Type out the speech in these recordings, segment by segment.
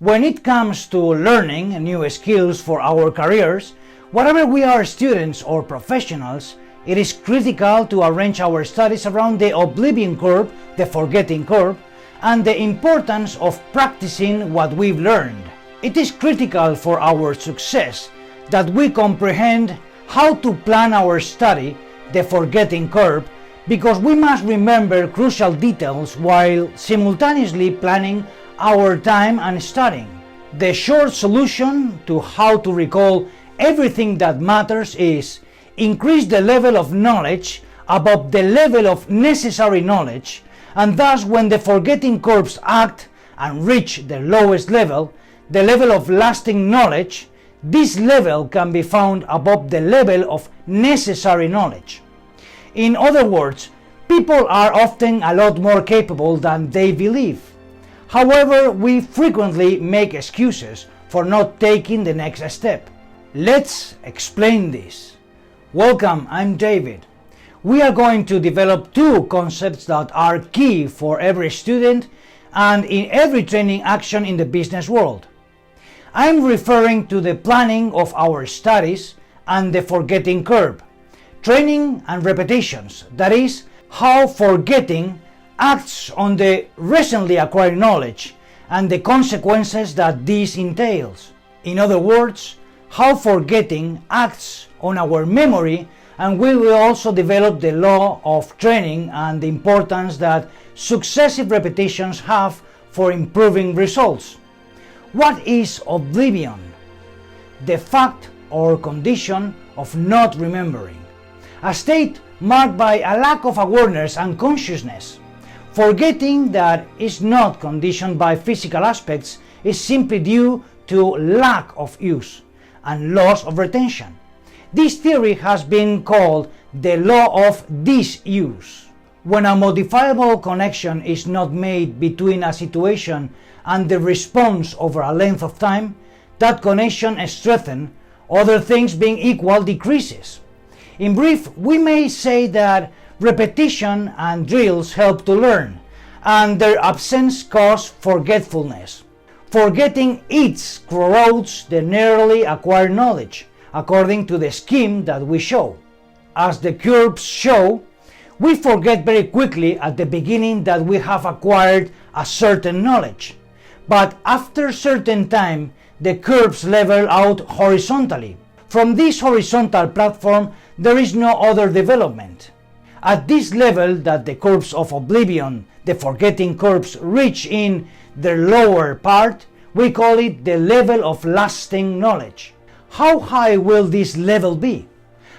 When it comes to learning new skills for our careers, whether we are students or professionals, it is critical to arrange our studies around the Oblivion Curve, the forgetting curve, and the importance of practicing what we've learned. It is critical for our success that we comprehend how to plan our study, the forgetting curve, because we must remember crucial details while simultaneously planning our time and studying. The short solution to how to recall everything that matters is increase the level of knowledge above the level of necessary knowledge, and thus when the forgetting curves act and reach the lowest level, the level of lasting knowledge, this level can be found above the level of necessary knowledge. In other words, people are often a lot more capable than they believe. However, we frequently make excuses for not taking the next step. Let's explain this. Welcome, I'm David. We are going to develop two concepts that are key for every student and in every training action in the business world. I'm referring to the planning of our studies and the forgetting curve, training and repetitions, that is, how forgetting acts on the recently acquired knowledge and the consequences that this entails. In other words, how forgetting acts on our memory, and we will also develop the law of training and the importance that successive repetitions have for improving results. What is oblivion? The fact or condition of not remembering. A state marked by a lack of awareness and consciousness. Forgetting that is not conditioned by physical aspects is simply due to lack of use and loss of retention. This theory has been called the Law of Disuse. When a modifiable connection is not made between a situation and the response over a length of time, that connection is strengthened, other things being equal decreases. In brief, we may say that repetition and drills help to learn, and their absence causes forgetfulness. Forgetting eats corrodes the narrowly acquired knowledge, according to the scheme that we show. As the curves show, we forget very quickly at the beginning that we have acquired a certain knowledge, but after a certain time, the curves level out horizontally. From this horizontal platform, there is no other development. At this level that the curves of oblivion, the forgetting curves, reach in their lower part, we call it the level of lasting knowledge. How high will this level be?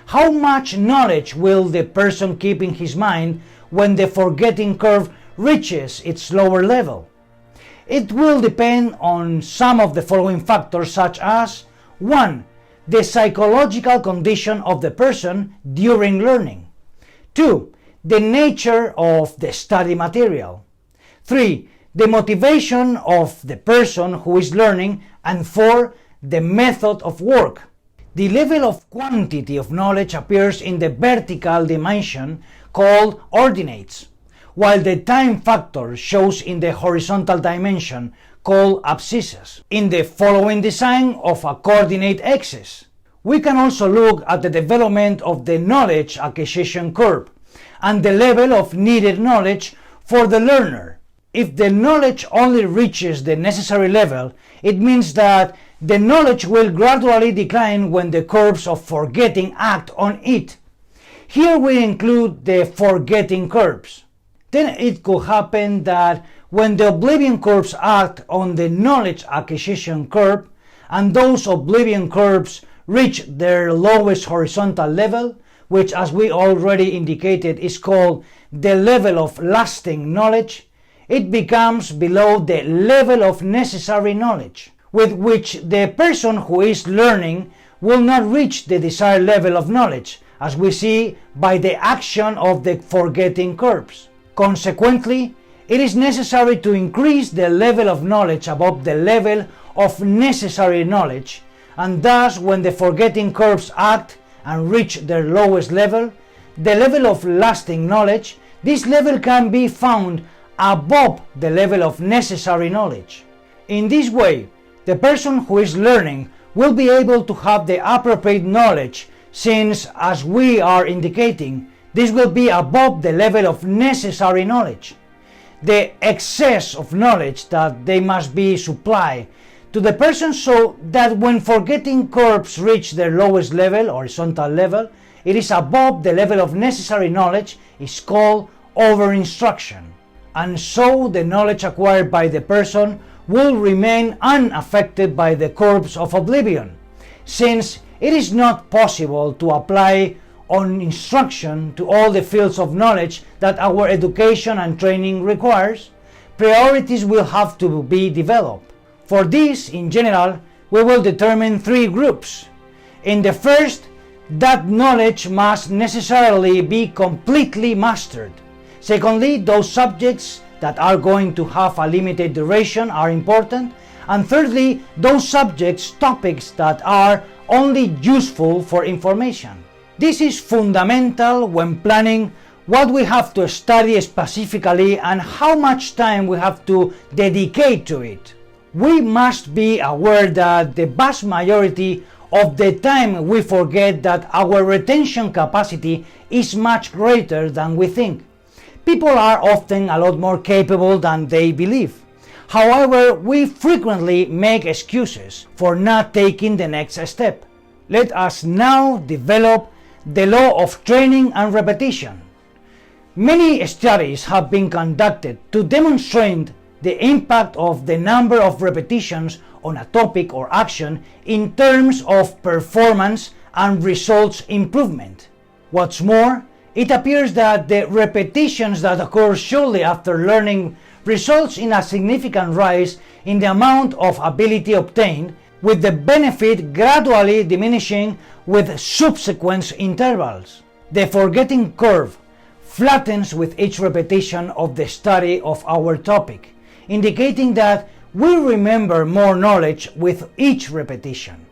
How much knowledge will the person keep in his mind when the forgetting curve reaches its lower level? It will depend on some of the following factors, such as 1. The psychological condition of the person during learning. 2. The nature of the study material. 3. The motivation of the person who is learning. And 4. The method of work. The level of quantity of knowledge appears in the vertical dimension called ordinates, while the time factor shows in the horizontal dimension called abscisses. In the following design of a coordinate axis, we can also look at the development of the knowledge acquisition curve and the level of needed knowledge for the learner. If the knowledge only reaches the necessary level, it means that the knowledge will gradually decline when the curves of forgetting act on it. Here we include the forgetting curves. Then it could happen that when the oblivion curves act on the knowledge acquisition curve, and those oblivion curves reach their lowest horizontal level, which as we already indicated is called the level of lasting knowledge, it becomes below the level of necessary knowledge, with which the person who is learning will not reach the desired level of knowledge, as we see by the action of the forgetting curves. Consequently, it is necessary to increase the level of knowledge above the level of necessary knowledge, and thus when the forgetting curves act and reach their lowest level, the level of lasting knowledge, this level can be found above the level of necessary knowledge. In this way, the person who is learning will be able to have the appropriate knowledge, since, as we are indicating, this will be above the level of necessary knowledge. The excess of knowledge that they must be supplied to the person, so that when forgetting curves reach their lowest level, horizontal level, it is above the level of necessary knowledge, is called over-instruction. And so the knowledge acquired by the person will remain unaffected by the curves of oblivion, since it is not possible to apply on instruction to all the fields of knowledge that our education and training requires. Priorities will have to be developed. For this, in general, we will determine three groups. In the first, that knowledge must necessarily be completely mastered. Secondly, those subjects that are going to have a limited duration are important. And thirdly, those subjects, topics that are only useful for information. This is fundamental when planning what we have to study specifically and how much time we have to dedicate to it. We must be aware that the vast majority of the time we forget that our retention capacity is much greater than we think. People are often a lot more capable than they believe. However, we frequently make excuses for not taking the next step. Let us now develop the law of training and repetition. Many studies have been conducted to demonstrate the impact of the number of repetitions on a topic or action in terms of performance and results improvement. What's more, it appears that the repetitions that occur shortly after learning results in a significant rise in the amount of ability obtained, with the benefit gradually diminishing with subsequent intervals. The forgetting curve flattens with each repetition of the study of our topic, indicating that we remember more knowledge with each repetition.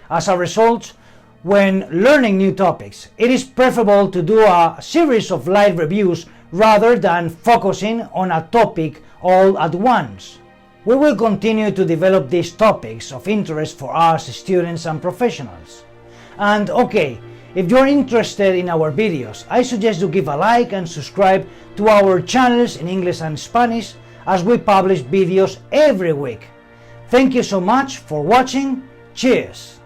As a result, when learning new topics, it is preferable to do a series of light reviews rather than focusing on a topic all at once. We will continue to develop these topics of interest for us students and professionals. And okay, if you're interested in our videos, I suggest you give a like and subscribe to our channels in English and Spanish, as we publish videos every week. Thank you so much for watching. Cheers!